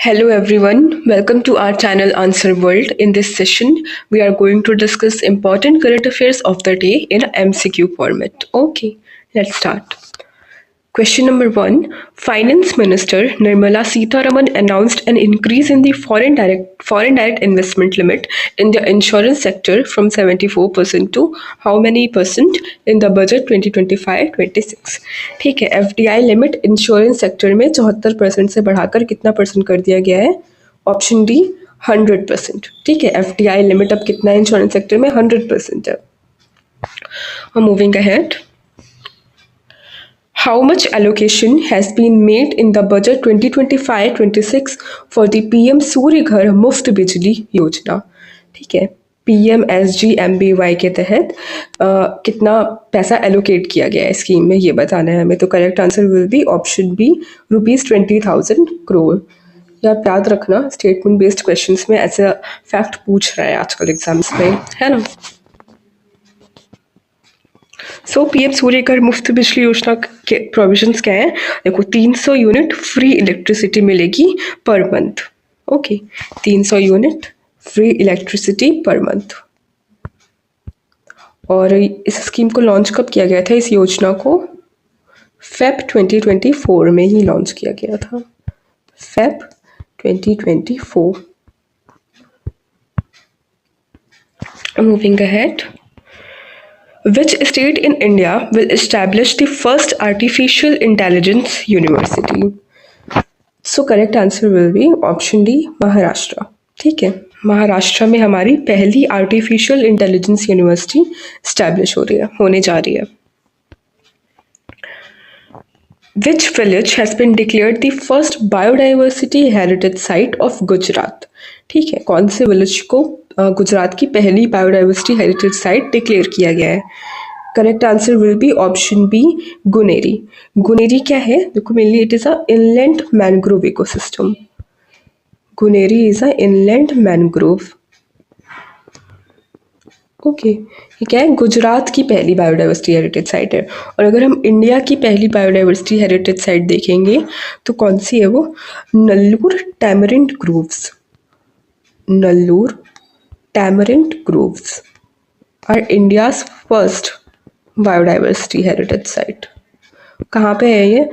Hello everyone, welcome to our channel Answer World. In this session, we are going to discuss important current affairs of the day in a MCQ format. Okay, let's start. Question number 1. Finance Minister Nirmala Sitharaman announced an increase in the foreign direct investment limit in the insurance sector from 74% to how many percent in the budget 2025-26. ठीक है, FDI limit insurance sector में 74% से बढ़ाकर कितना percent कर दिया गया है? Option D 100%. ठीक है, FDI लिमिट अब कितना है इंश्योरेंस सेक्टर में? 100% है. Moving ahead. How much allocation has been made in the budget 2025-26 for the PM सूर्य घर मुफ्त बिजली योजना? ठीक है, PMSGMBY के तहत कितना पैसा एलोकेट किया गया है स्कीम में, ये बताना है हमें. तो correct answer will be option B ₹20,000 crore. या याद रखना, स्टेटमेंट बेस्ड क्वेश्चंस में ऐसा फैक्ट पूछ रहा है आजकल एग्जाम्स में, है ना. सो पीएम सूर्य घर मुफ्त बिजली योजना के प्रोविजंस क्या है? देखो, 300 यूनिट फ्री इलेक्ट्रिसिटी मिलेगी per month. Okay, 300 unit free electricity per month. और इस स्कीम को लॉन्च कब किया गया था? इस योजना को फेब 2024 में ही लॉन्च किया गया था. Feb 2024. Moving ahead. Which state in India will establish the first artificial intelligence university? So correct answer will be option D, Maharashtra. ठीक है, महाराष्ट्र में हमारी पहली आर्टिफिशियल इंटेलिजेंस यूनिवर्सिटी स्टैब्लिश होने जा रही है. Which village has been declared the first biodiversity heritage site of Gujarat? ठीक है, कौन से विलेज को गुजरात की पहली बायोडाइवर्सिटी हेरिटेज साइट डिक्लेयर किया गया है? Correct answer will be option B, Guneri. Guneri क्या है? देखो, mainly it is a inland mangrove ecosystem. Guneri is a inland mangrove. Okay, ये क्या है? गुजरात की पहली बायोडाइवर्सिटी हेरिटेज साइट है. और अगर हम इंडिया की पहली बायोडाइवर्सिटी हेरिटेज साइट देखेंगे तो कौन सी है वो? Nallur tamarind groves. Nallur tamarind groves are India's first biodiversity heritage site. कहाँ पे है ये?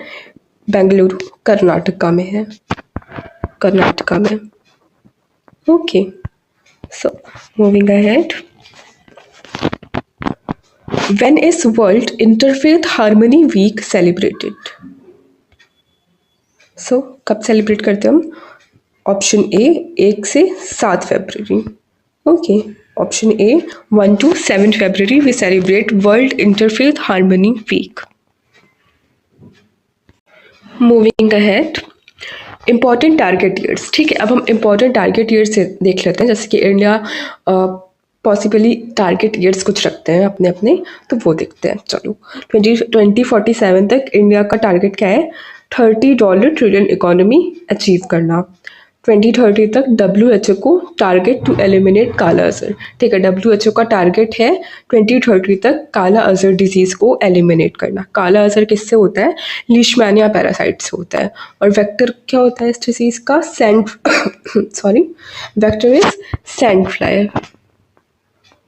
बेंगलुरु, कर्नाटका में है. कर्नाटका में. Okay, so moving ahead. When is World Interfaith Harmony Week celebrated? So कब सेलिब्रेट करते हैं हम? ऑप्शन ए 1 से 7 फरवरी. ओके, ऑप्शन ए 1 to 7 फरवरी we celebrate world interfaith harmony week. Moving ahead. Important target years. ठीक है, अब हम इम्पॉर्टेंट टारगेट ईयर्स देख लेते हैं. जैसे कि इंडिया पॉसिबली टारगेट ईयर्स कुछ रखते हैं अपने अपने, तो वो देखते हैं. चलो, 2047 तक इंडिया का टारगेट क्या है? $30 ट्रिलियन इकोनॉमी अचीव करना. 2030 तक WHO को टारगेट टू एलिमिनेट काला अजर. ठीक है, WHO का टारगेट है 2030 तक काला अजर डिजीज़ को एलिमिनेट करना. काला अजर किससे होता है? लीशमैनिया पैरासाइट से होता है. और वेक्टर क्या होता है इस डिजीज़ का? Vector is sand fly.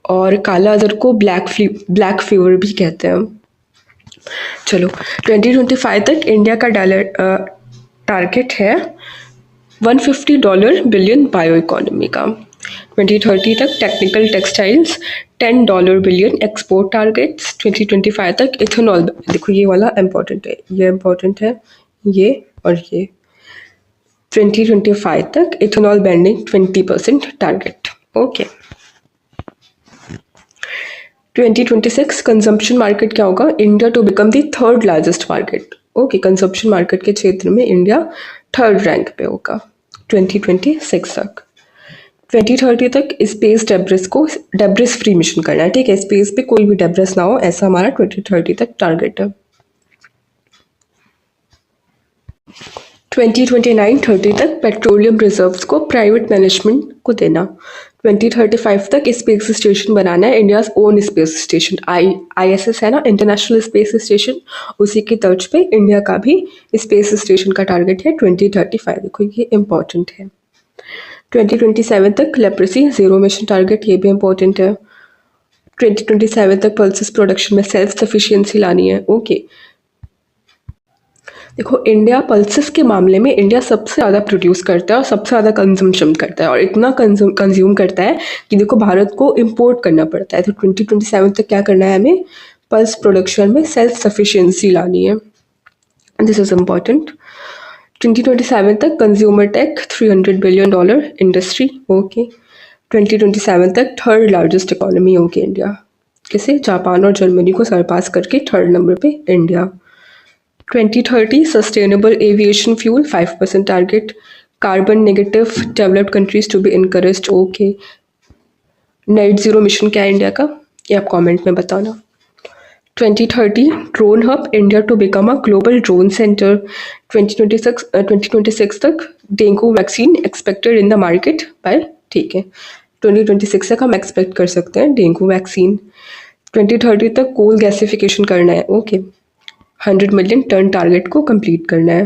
और काला अजर को ब्लैक फीवर भी कहते हैं. चलो, 2025 तक इंडिया का टारगेट है $150 बिलियन बायो इकोनॉमी का. 2030 तक technical textiles $10 billion export targets. 2025 तक इथेनॉल. देखो, ये वाला इम्पोर्टेंट है, ये इम्पोर्टेंट है, ये और ये. 2025 तक ethanol blending 20% target. Okay. 2026 consumption market क्या होगा? India to become the third largest market. Okay, consumption market के क्षेत्र में इंडिया थर्ड रैंक पे होगा 2026 तक. 2030 तक स्पेस डेब्रिस फ्री मिशन करना है. ठीक है, स्पेस पे कोई भी डेब्रिस ना हो, ऐसा हमारा 2030 तक टारगेट है. 2029-30 तक पेट्रोलियम रिजर्व्स को प्राइवेट मैनेजमेंट को देना. 2035 तक स्पेस स्टेशन बनाना है, India's own space station. ISS है ना, इंटरनेशनल स्पेस स्टेशन, उसी की तर्ज पे इंडिया का भी स्पेस स्टेशन का टारगेट है 2035। देखो ये इंपॉर्टेंट है। 2027 तक लेप्रेसी जीरो मिशन टारगेट, ये भी इंपॉर्टेंट है। 2027 तक पल्सेस प्रोडक्शन में सेल्फ सफिशिएंसी लानी है। ओके, देखो इंडिया पल्सेस के मामले में इंडिया सबसे ज़्यादा प्रोड्यूस करता है और सबसे ज़्यादा कंजम्पशन करता है, और इतना कंज्यूम करता है कि देखो भारत को इम्पोर्ट करना पड़ता है। तो 2027 तक क्या करना है हमें, पल्स प्रोडक्शन में सेल्फ सफिशिएंसी लानी है। This is important. 2027 तक consumer tech $300 billion industry. Okay, 2027 तक थर्ड लार्जेस्ट इकोनॉमी होगी इंडिया, किसे, जापान और जर्मनी को सरपास करके थर्ड नंबर पे India. 2030 sustainable aviation fuel 5% target, carbon negative developed countries to be encouraged. Okay, net zero mission क्या है इंडिया का, ये आप कमेंट में बताना। 2030 drone hub India to become a global drone centre. 2026 तक dengue vaccine expected in the market by, ठीक है, 2026 तक हम एक्सपेक्ट कर सकते हैं डेंगू वैक्सीन। 2030 तक कोल गैसिफिकेशन करना है। ओके, 100 मिलियन टन टारगेट को कंप्लीट करना है।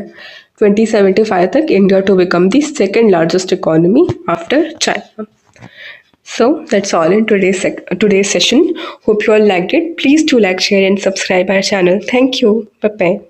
2075 तक India to become the second largest economy after China. So that's all in today's session. Hope you all liked it. Please do like, share and subscribe our channel. Thank you. Bye bye.